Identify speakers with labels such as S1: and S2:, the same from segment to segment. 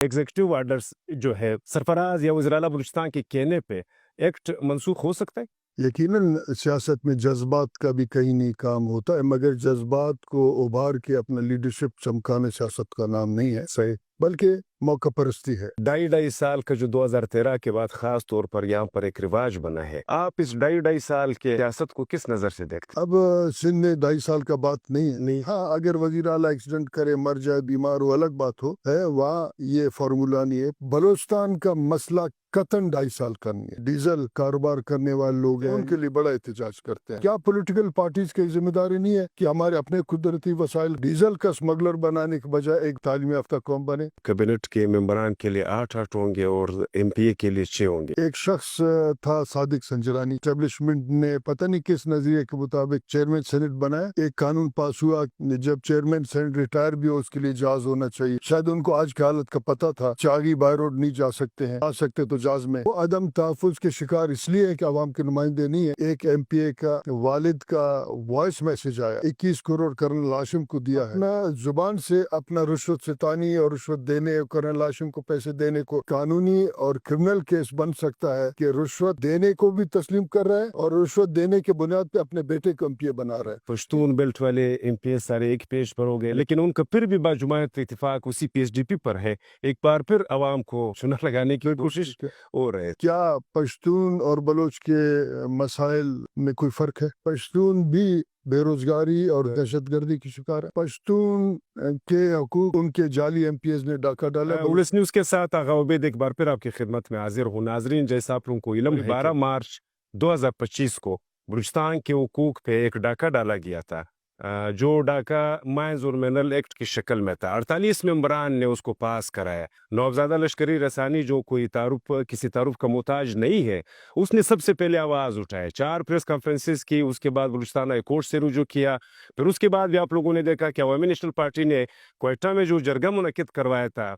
S1: Executive orders जो है सरफराज या वज़ीर आला बलूचिस्तान के कहने पे एक्ट मनसूख हो सकता है?
S2: यकीनन सियासत में जज्बात का भी कहीं नहीं काम होता है, मगर जज्बात को उभार के अपना लीडरशिप चमकाना सियासत का नाम नहीं है, सही, बल्कि मौका परस्ती है।
S1: 2.5 साल का जो 2013 के बाद खास तौर पर यहाँ पर एक रिवाज बना है, आप इस 2.5 साल के सियासत को किस नज़र से देखते हैं?
S2: अब सिंध में 2.5 साल का बात नहीं। हाँ, अगर वजीर आला एक्सीडेंट करे, मर जाए, बीमार हो, अलग बात हो है, वहाँ ये फार्मूला नहीं है। बलूचिस्तान का मसला कतन 2.5 साल का नहीं है। डीजल कारोबार करने वाले लोग हैं, उनके लिए बड़ा एहतजाज करते हैं। क्या पॉलिटिकल पार्टीज की जिम्मेदारी नहीं है कि हमारे अपने कुदरती वसाइल डीजल का स्मगलर बनाने के बजाय एक तालीम याफ्ता कौम बने?
S1: कैबिनेट के मेंबरान के लिए 8 होंगे और एमपीए के लिए 6 होंगे।
S2: एक शख्स था सादिक संजरानी, एस्टेब्लिशमेंट ने पता नहीं किस नजरिए के मुताबिक चेयरमैन सेनेट बनाया। एक कानून पास हुआ, जब चेयरमैन सेनेट रिटायर भी हो उसके लिए जहाज होना चाहिए। शायद उनको आज की हालत का पता था, चागी बाय रोड नहीं जा सकते हैं, आ सकते तो जहाज में। वो अदम तहफ़्फ़ुज़ के शिकार इसलिए है कि अवाम के नुमाइंदे नहीं है। एक एमपीए का वालिद का वॉइस मैसेज आया, 21 करोड़ कर्नल हाशिम को दिया है। अपना जुबान से अपना रुश्वत सितानी और रुश्वत देने, कर्नल हाशिम को पैसे देने को कानूनी और क्रिमिनल केस बन सकता है कि रुश्वत देने को भी तस्लीम कर रहा है और रुश्वत देने के बुनियाद पे अपने बेटे को एमपीए बना रहा है।
S1: पश्तून बेल्ट वाले एमपीए सारे एक पेज पर हो गए, लेकिन उनका फिर भी बाजुमायत इत्तेफाक उसी पीएचडीपी पर है। एक बार फिर अवाम को चुना लगाने की कोशिश हो रहे हैं।
S2: क्या पश्तून और बलोच के मसाइल में कोई फर्क है? पश्तून भी बेरोजगारी और दहशतगर्दी की शिकार है। पश्तून के हकूक उनके जाली एमपीएस ने डाका डाला।
S1: उलिस न्यूज़ के साथ आगा उबैद एक बार फिर आपकी खिदमत में हाजिर हूँ। नाजरीन, जैसा आप लोगों को इल्म है, 12 मार्च 2025 को बलूचिस्तान के हुकूक पे एक डाका डाला गया था, जो डाका माइंस और मिनरल एक्ट की शक्ल में था। 48 मेंबरान ने उसको पास कराया। नौबजादा लश्करी रसानी, जो कोई किसी तारुफ का मोहताज नहीं है, उसने सबसे पहले आवाज़ उठाया। 4 प्रेस कॉन्फ्रेंसेस की, उसके बाद बलूचिस्तान हाई कोर्ट से रुजू किया। फिर उसके बाद भी आप लोगों ने देखा कि अवामी नेशनल पार्टी ने क्वेटा में जो जरगा मुनक्किद करवाया था,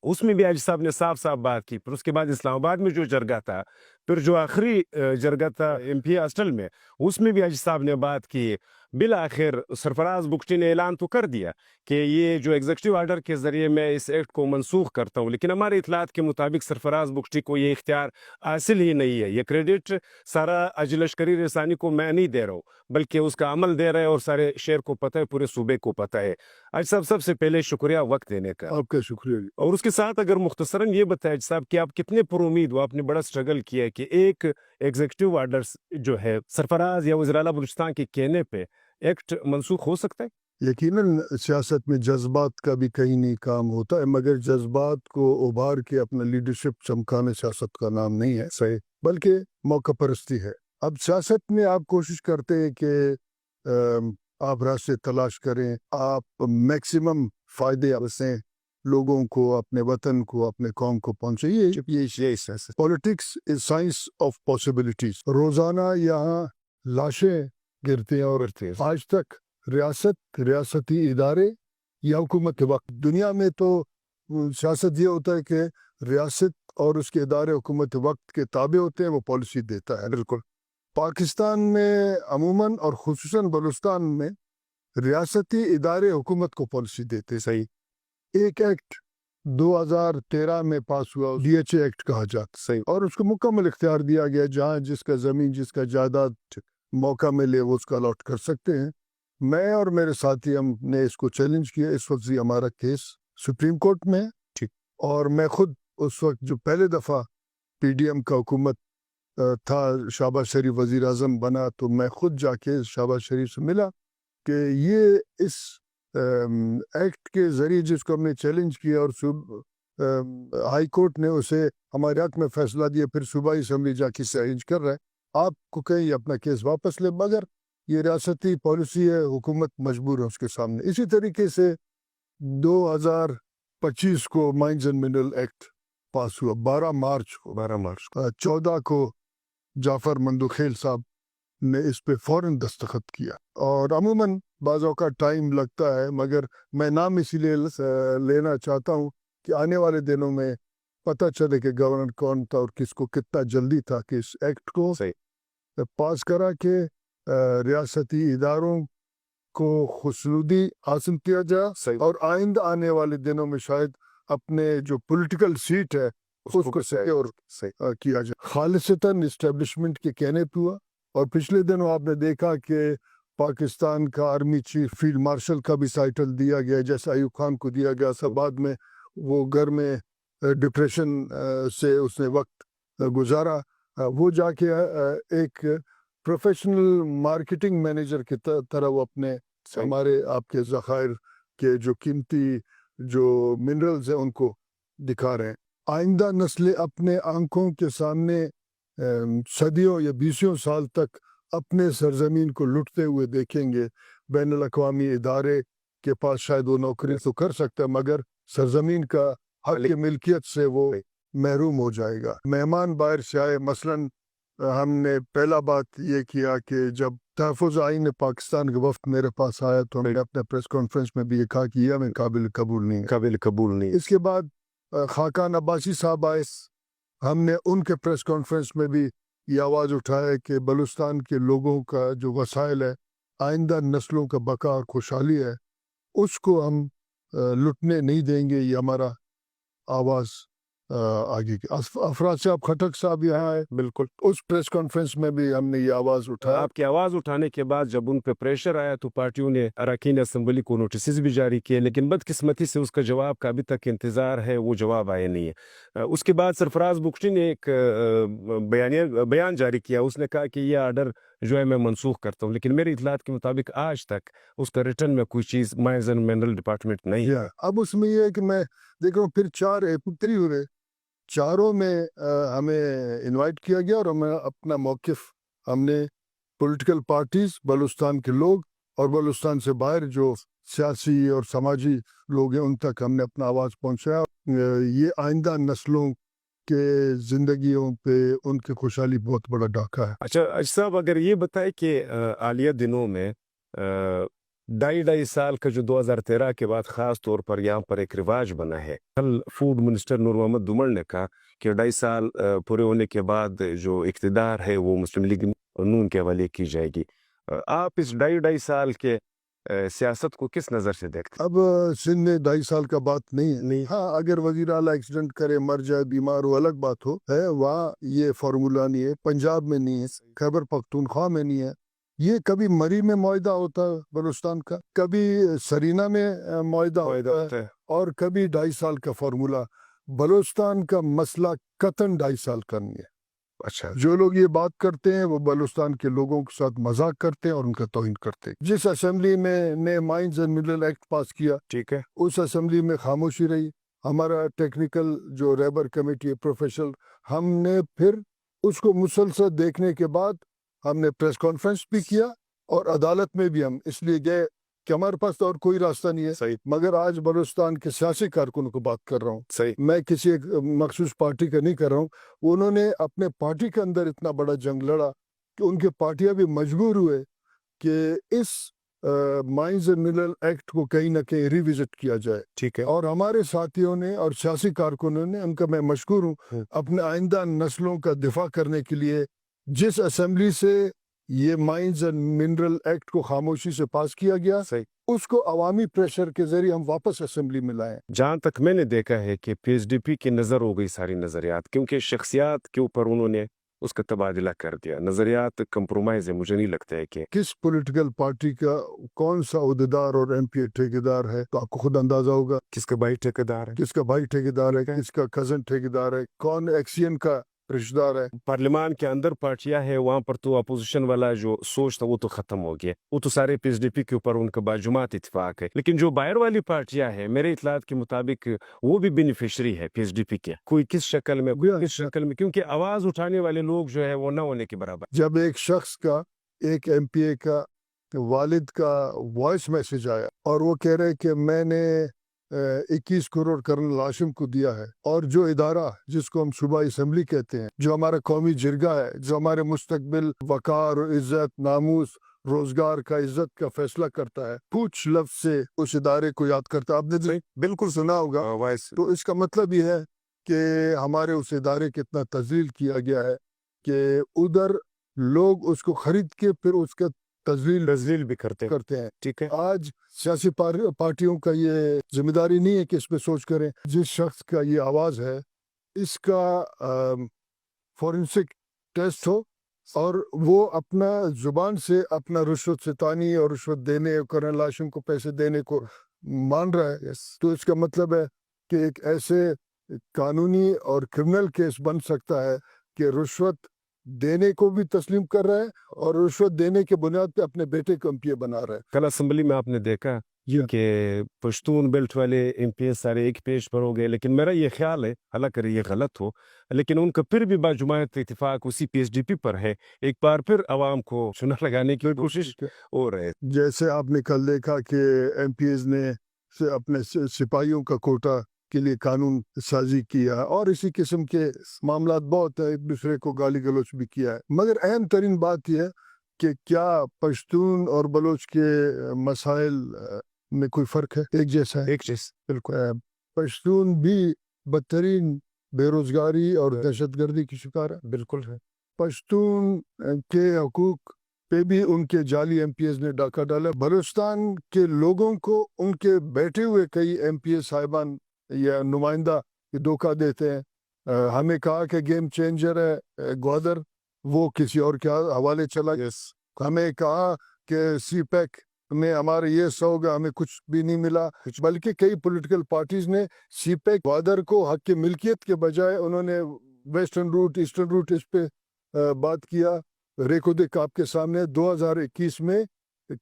S1: उसमें भी हाजी साहब ने साफ साफ बात की। फिर उसके बाद इस्लामाबाद में जो जरगा था, फिर जो आखिरी जरगा था एमपी हॉस्टल में, उसमें भी हाजी साहब ने बात की। बिल आखिर सरफराज बुगटी ने ऐलान तो कर दिया कि ये जो एग्जीक्यूटिव ऑर्डर के जरिए मैं इस एक्ट को मनसूख करता हूँ, लेकिन हमारे इतलात के मुताबिक सरफराज बुगटी को ये इख्तियार हासिल ही नहीं है। ये क्रेडिट सारा अज लश्करी रसानी को मैं नहीं दे रहा हूँ, बल्कि उसका अमल दे रहा है और सारे शहर को पता है, पूरे सूबे को पता है। आज साहब, सबसे पहले शुक्रिया वक्त देने का।
S2: आपका शुक्रिया।
S1: और उसके साथ अगर मुख्तसरन ये बताया साहब कि आप कितने पुरुमीद हो, आपने बड़ा स्ट्रगल किया है कि एक एग्जीक्यूटिव ऑर्डर्स जो है सरफराज या वज़ीर आला बलूचिस्तान के कहने पे एक्ट मनसूख हो सकता है?
S2: यकीनन सियासत में जज्बात का भी कहीं नहीं काम होता है, मगर जज्बात को उभार के अपना लीडरशिप चमकाना सियासत का नाम नहीं है, सही, बल्कि मौका परस्ती है। अब सियासत में आप कोशिश करते हैं कि आप रास्ते तलाश करें, आप मैक्सिमम फायदे से लोगों को, अपने वतन को, अपने कौम को पहुंचे। ये politics is science of possibilities. रोजाना यहाँ लाशें गिरती हैं और आज तक रियासत, रियासती इदारे या हुकूमत वक्त, दुनिया में तो सियासत ये होता है कि रियासत और उसके इदारे हुकूमत वक्त के ताबे होते हैं, वो पॉलिसी देता है। बिल्कुल पाकिस्तान में अमूमन और खुसूसन बलूचिस्तान में रियासती इदारे हुकूमत को पॉलिसी देते। सही, एक एक्ट 2013 में पास हुआ, डीएचए एक्ट कहा जाता, सही, और उसको मुकम्मल इख्तियार दिया गया, जहाँ जिसका ज़मीन, जिसका जायदाद मौका मिले वो उसका अलॉट कर सकते हैं। मैं और मेरे साथी हमने इसको चैलेंज किया। इस वक्त हमारा केस सुप्रीम कोर्ट में है, ठीक, और मैं खुद उस वक्त जो पहले दफ़ा पीडीएम का हुकूमत था, शहबाज शरीफ वज़ीर आज़म बना, तो मैं खुद जाके शहबाज शरीफ से मिला कि ये इस एक्ट के ज़रिए जिसको हमने चैलेंज किया और हाई कोर्ट ने उसे हमारे हक में फैसला दिया, फिर सूबाई असम्बली जाके चैलेंज कर रहा है, आपको कहीं अपना केस वापस ले, मगर ये रियासती पॉलिसी है, हुकूमत मजबूर है उसके सामने। इसी तरीके से 2025 को माइंस एंड मिनरल एक्ट पास हुआ, 12 मार्च को। 14 को जाफर मंदुखेल साहब ने इस पे फौरन दस्तखत किया। और अमूमन बाज़ों का टाइम लगता है, मगर मैं नाम इसीलिए लेना चाहता हूँ कि आने वाले दिनों में पता चले कि गवर्नर कौन था और किसको कितना जल्दी था कि इस एक्ट को पास करा के रियासती इदारों को खुशनुदी हासिल किया जाए और आइंदा आने वाले दिनों में शायद اپنے جو پولیٹیکل سیٹ ہے اس کو سیکیور کیا جائے. خالصتاً اسٹیبلشمنٹ کے کہنے پہ ہوا. اور پچھلے دنوں آپ نے دیکھا کہ پاکستان کا آرمی چیف فیلڈ مارشل کا بھی ٹائٹل دیا گیا جیسے ایوب خان کو دیا گیا. سب بعد میں وہ گھر میں ڈپریشن سے اس نے وقت گزارا. وہ جا کے ایک پروفیشنل مارکیٹنگ مینیجر کی طرح وہ اپنے ہمارے آپ کے ذخائر کے جو قیمتی جو منرلز ہیں ان کو دکھا رہے ہیں. آئندہ نسلیں اپنے آنکھوں کے سامنے صدیوں یا بیسیوں سال تک اپنے سرزمین کو لٹتے ہوئے دیکھیں گے. بین الاقوامی ادارے کے پاس شاید وہ نوکری تو کر سکتا ہے مگر سرزمین کا حق ملکیت سے وہ محروم ہو جائے گا. مہمان باہر سے آئے. مثلاً ہم نے پہلا بات یہ کیا کہ جب تحفظ آئین پاکستان کا وفد میرے پاس آیا تو ہم نے اپنے پریس کانفرنس میں بھی یہ کہا کہ یہ ہمیں قابل قبول نہیں. اس کے بعد خاقان عباسی صاحب آئے. ہم نے ان کے پریس کانفرنس میں بھی یہ آواز اٹھایا کہ بلوچستان کے لوگوں کا جو وسائل ہے آئندہ نسلوں کا بقا اور خوشحالی ہے اس کو ہم لٹنے نہیں دیں گے. یہ ہمارا آواز آگے کی. افراد صاحب خٹک صاحب یہاں آئے.
S1: بالکل.
S2: اس پریس کانفرنس میں بھی ہم نے یہ آواز اٹھایا.
S1: آپ کی آواز اٹھانے کے بعد جب ان پہ پریشر آیا تو پارٹیوں نے اراکین اسمبلی کو نوٹسز بھی جاری کیے لیکن بدقسمتی سے اس کا جواب کا ابھی تک انتظار ہے. وہ جواب آئے نہیں ہے. اس کے بعد سرفراز بخشی نے ایک بیان جاری کیا. اس نے کہا کہ یہ آرڈر جو ہے میں منسوخ کرتا ہوں لیکن میری اطلاعات کے مطابق آج تک اس کا ریٹرن میں کوئی چیز مائنز اینڈ منرل ڈپارٹمنٹ نہیں ہے.
S2: اب اس میں یہ ہے کہ میں دیکھ رہا ہوں پھر 4 اپریل ہوئے. چاروں میں ہمیں انوائٹ کیا گیا اور ہمیں اپنا موقف ہم نے پولیٹیکل پارٹیز بلوچستان کے لوگ اور بلوچستان سے باہر جو سیاسی اور سماجی لوگ ہیں ان تک ہم نے اپنا آواز پہنچایا. یہ آئندہ نسلوں کے زندگیوں پہ ان کی خوشحالی بہت بڑا ڈاکہ ہے.
S1: اچھا صاحب اگر یہ بتائے کہ حالیہ دنوں میں 2.5 سال کا جو 2013 کے بعد خاص طور پر یہاں پر ایک رواج بنا ہے. کل فوڈ منسٹر نور محمد دمڑ نے کہا کہ 2.5 سال پورے ہونے کے بعد جو اقتدار ہے وہ مسلم لیگ نون کے حوالے کی جائے گی. آپ اس 2.5 سال کے سیاست کو کس نظر سے دیکھتے ہیں؟
S2: اب سندھ میں 2.5 سال کا بات نہیں ہے. ہاں اگر وزیر اعلیٰ ایکسیڈنٹ کرے مر جائے بیمار ہو الگ بات ہو ہے. وہاں یہ فارمولا نہیں ہے. پنجاب میں نہیں ہے. خیبر پختونخوا میں نہیں ہے. یہ کبھی مری میں معاہدہ ہوتا ہے بلوچستان کا, کبھی سرینا میں معاہدہ ہوتا ہے اور کبھی 2.5 سال کا فارمولا. بلوچستان کا مسئلہ قطعاً 2.5 سال کا نہیں ہے.
S1: اچھا
S2: جو لوگ یہ بات کرتے ہیں وہ بلوچستان کے لوگوں کے ساتھ مذاق کرتے ہیں اور ان کا توہین کرتے ہیں. جس اسمبلی میں نے مائنز اینڈ منرل ایکٹ پاس کیا
S1: ٹھیک ہے
S2: اس اسمبلی میں خاموشی رہی. ہمارا ٹیکنیکل جو ریبر کمیٹی ہے پروفیشنل, ہم نے پھر اس کو مسلسل دیکھنے کے بعد ہم نے پریس کانفرنس بھی کیا اور عدالت میں بھی ہم اس لیے گئے کہ ہمارے پاس تو اور کوئی راستہ نہیں ہے.
S1: صحیح.
S2: مگر آج بلوچستان کے سیاسی کارکنوں کو بات کر رہا ہوں.
S1: صحیح.
S2: میں کسی ایک مخصوص پارٹی کا نہیں کر رہا ہوں. انہوں نے اپنے پارٹی کے اندر اتنا بڑا جنگ لڑا کہ ان کے پارٹیاں بھی مجبور ہوئے کہ اس مائنز اینڈ منرل ایکٹ کو کہیں نہ کہیں ریوزٹ کیا جائے.
S1: ٹھیک ہے.
S2: اور ہمارے ساتھیوں نے اور سیاسی کارکنوں نے, ان کا میں مشکور ہوں, اپنے آئندہ نسلوں کا دفاع کرنے کے لیے جس اسمبلی سے یہ مائنز اینڈ منرل ایکٹ کو خاموشی سے پاس کیا گیا
S1: صحیح.
S2: اس کو عوامی پریشر کے ذریعے ہم واپس اسمبلی میں لائیں.
S1: جہاں تک میں نے دیکھا ہے کہ پی ایس ڈی پی کی نظر ہو گئی ساری نظریات, کیونکہ شخصیات کے اوپر انہوں نے اس کا تبادلہ کر دیا. نظریات کمپرومائز ہے. مجھے نہیں لگتا ہے کہ
S2: کس پولیٹیکل پارٹی کا کون سا عہدیدار اور ایم پی ٹھیکیدار ہے تو آپ کو خود اندازہ ہوگا
S1: کس کا بھائی ٹھیکیدار ہے,
S2: کس کا بھائی ٹھیکیدار ہے, کس کا کزن ٹھیکیدار ہے, کون ایکسین کا رشتہ دار ہے.
S1: پارلیمان کے اندر پارٹیاں ہیں وہاں پر تو اپوزیشن والا جو سوچ تھا وہ تو ختم ہو گیا. وہ تو سارے پی ایس ڈی پی کے اوپر ان کا باجماعت اتفاق ہے. لیکن جو باہر والی پارٹیاں ہیں میرے اطلاعات کے مطابق وہ بھی بینیفیشری ہے پی ایس ڈی پی کے, کوئی کس شکل میں کیونکہ آواز اٹھانے والے لوگ جو ہے وہ نہ ہونے کے برابر.
S2: جب ایک شخص کا, ایک ایم پی اے کا والد کا وائس میسج آیا اور وہ کہہ رہے کہ میں نے 21 کروڑ کرنل ہاشم کو دیا ہے, اور جو ادارہ جس کو ہم صوبائی اسمبلی کہتے ہیں, جو ہمارا قومی جرگہ ہے, جو ہمارے مستقبل وقار و عزت, ناموس, روزگار کا, عزت کا فیصلہ کرتا ہے, پوچھ لفظ سے اس ادارے کو یاد کرتا ہے. آپ نے بالکل سنا ہوگا وائس. تو اس کا مطلب یہ ہے کہ ہمارے اس ادارے کو اتنا تذلیل کیا گیا ہے کہ ادھر لوگ اس کو خرید کے پھر اس کے तजलील
S1: भी करते हैं।
S2: करते हैं।
S1: ठीक है,
S2: आज सियासी पार्टियों का ये जिम्मेदारी नहीं है कि इस पे सोच करें। जिस शख्स का ये आवाज़ है इसका फॉरेंसिक टेस्ट हो और वो अपना जुबान से अपना रुश्वत सितानी और रुश्वत देने और करन लाशम को पैसे देने को मान रहा है, तो इसका मतलब है कि एक ऐसे कानूनी और क्रिमिनल केस बन सकता है कि रुश्वत देने को भी तस्लीम कर रहा है और रुश्वत देने के बुनियाद पे अपने बेटे को एमपीए बना रहा है।
S1: कल असेंबली में आपने देखा कि पश्तून बेल्ट वाले एमपीएस सारे एक पेज पर हो गए, लेकिन मेरा ये ख्याल है, हालांकि ये गलत हो, लेकिन उनका फिर भी बाजुमायत इत्तेफाक उसी पीएचडीपी पर है। एक बार फिर आवाम को चुना लगाने की कोशिश हो रहे।
S2: जैसे आपने कल देखा कि एमपीएस ने से अपने सिपाहियों का कोटा के लिए कानून साजी किया और इसी किस्म के मामलात बहुत है, एक दूसरे को गाली गलौच भी किया है। मगर अहम तरीन बात यह है कि क्या पश्तून और बलोच के मसाइल में कोई फ़र्क है? एक जैसा है?
S1: एक चीज
S2: बिल्कुल। पश्तून भी बदतरीन बेरोजगारी और दहशतगर्दी की शिकार है।
S1: बिल्कुल है।
S2: पश्तून के हकूक पे भी उनके जाली एमपीएस ने डाका डाला। बलूचिस्तान के लोगों को उनके बैठे हुए कई एमपीएस साहिबान या नुमाइंदा धोखा देते हैं। हमें कहा कि गेम चेंजर है ग्वादर, वो किसी और के हवाले चला। हमें कहा कि सी पैक में हमारे ये होगा, हमें कुछ भी नहीं मिला। बल्कि कई पॉलिटिकल पार्टीज ने सी पैक ग्वादर को हक की मिल्कियत के बजाय उन्होंने वेस्टर्न रूट ईस्टर्न रूट इस पे बात किया। रेकोदे काप के सामने 2021 में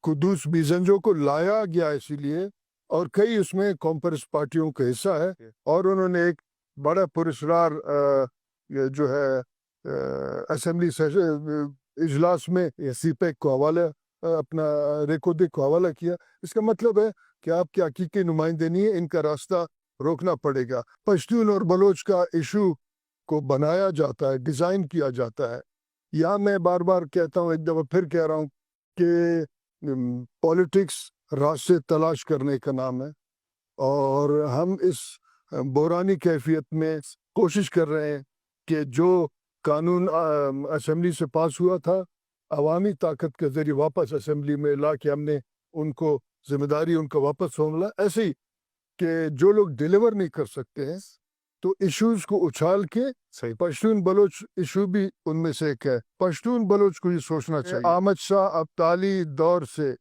S2: कुदूस बीजंजो को लाया गया इसीलिए, और कई उसमें कॉम्प्रेस पार्टियों का हिस्सा है, और उन्होंने एक बड़ा पुरस्कार जो है असेंबली इजलास में सीपेक को हवाला अपना रेकोदे को हवाला किया। इसका मतलब है कि आपके हकीकी नुमाइंदे नहीं है, इनका रास्ता रोकना पड़ेगा। पश्तून और बलोच का इशू को बनाया जाता है, डिज़ाइन किया जाता है। यहाँ मैं बार बार कहता हूँ, एक दफ़ा फिर कह रहा हूँ कि पॉलिटिक्स रास्ते तलाश करने का नाम है, और हम इस बुरानी कैफियत में कोशिश कर रहे हैं कि जो कानून असेंबली से पास हुआ था, अवामी ताकत के ज़रिए वापस असेंबली में ला के हमने उनको जिम्मेदारी उनका वापस सौंपला। ऐसे ही कि जो लोग डिलीवर नहीं कर सकते हैं तो इश्यूज को उछाल के, पश्तून बलोच इशू भी उनमें से एक है। पश्तून बलोच को ये सोचना चाहिए, अहमद शाह अब्दाली दौर से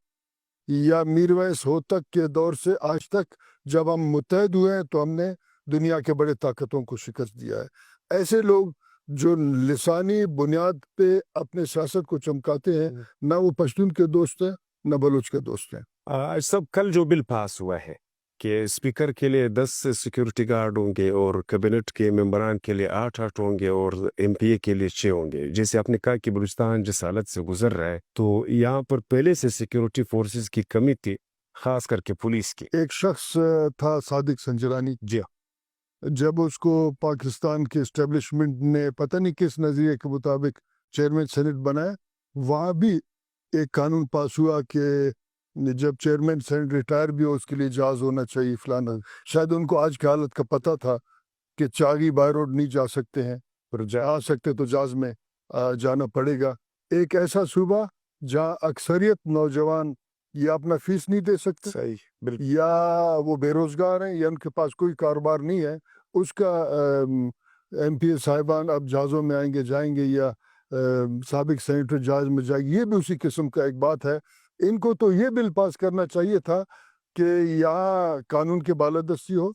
S2: या मीरवैस होतक के दौर से आज तक जब हम मुत्तहद हुए हैं तो हमने दुनिया के बड़े ताकतों को शिकस्त दिया है। ऐसे लोग जो लिसानी बुनियाद पे अपने सियासत को चमकाते हैं, ना वो पश्तून के दोस्त हैं ना बलोच के दोस्त हैं।
S1: सब कल जो बिल पास हुआ है कि स्पीकर के लिए 10 सिक्योरिटी गार्ड होंगे और कैबिनेट के मेंबरान के लिए 8 होंगे और एमपीए के लिए 6 होंगे। जैसे आपने कहा कि बलूचिस्तान जिस हालत से गुजर रहा है, तो यहाँ पर पहले से सिक्योरिटी फोर्सेस की कमी थी, खास करके पुलिस की।
S2: एक शख्स था सादिक संजरानी,
S1: जी हाँ,
S2: जब उसको पाकिस्तान के इस्टेब्लिशमेंट ने पता नहीं किस नज़रिए के मुताबिक चेयरमैन सेनेट बनाया, वहाँ भी एक कानून पास हुआ कि जब चेयरमैन सेनेट रिटायर भी हो उसके लिए जहाज होना चाहिए फलाना। शायद उनको आज की हालत का पता था कि चागी बाय रोड नहीं जा सकते हैं, पर जा सकते तो जहाज में जाना पड़ेगा। एक ऐसा सूबा जहाँ अक्सरियत नौजवान या अपना फीस नहीं दे सकते,
S1: सही, बिल्कुल,
S2: या वो बेरोजगार हैं या उनके पास कोई कारोबार नहीं है, उसका एमपीए साहिबान अब जहाज़ों में आएंगे जाएंगे या साबिक सेनेटर जहाज में जाएंगे, ये भी उसी किस्म का एक बात है। इनको तो ये बिल पास करना चाहिए था कि यहाँ कानून की बालादस्ती हो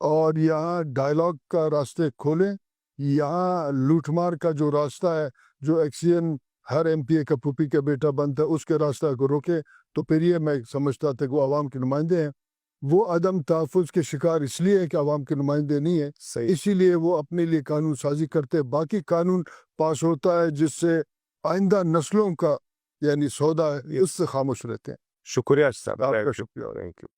S2: और यहाँ डायलॉग का रास्ते खोलें, यहाँ लूटमार का जो रास्ता है, जो एक्सियन हर एमपीए का पुपी का बेटा बनता है, उसके रास्ता को रोके। तो फिर ये मैं समझता था कि वो आवाम के नुमाइंदे हैं, वो अदम तहफ़्फ़ुज़ के शिकार इसलिए है कि आवाम के नुमाइंदे नहीं है, इसीलिए वो अपने लिए कानून साजी करते हैं। बाकी कानून पास होता है जिससे आइंदा नस्लों का यानी सौदा है, उससे खामोश रहते हैं।
S1: शुक्रिया साहब,
S2: आपका शुक्रिया।
S1: Thank you.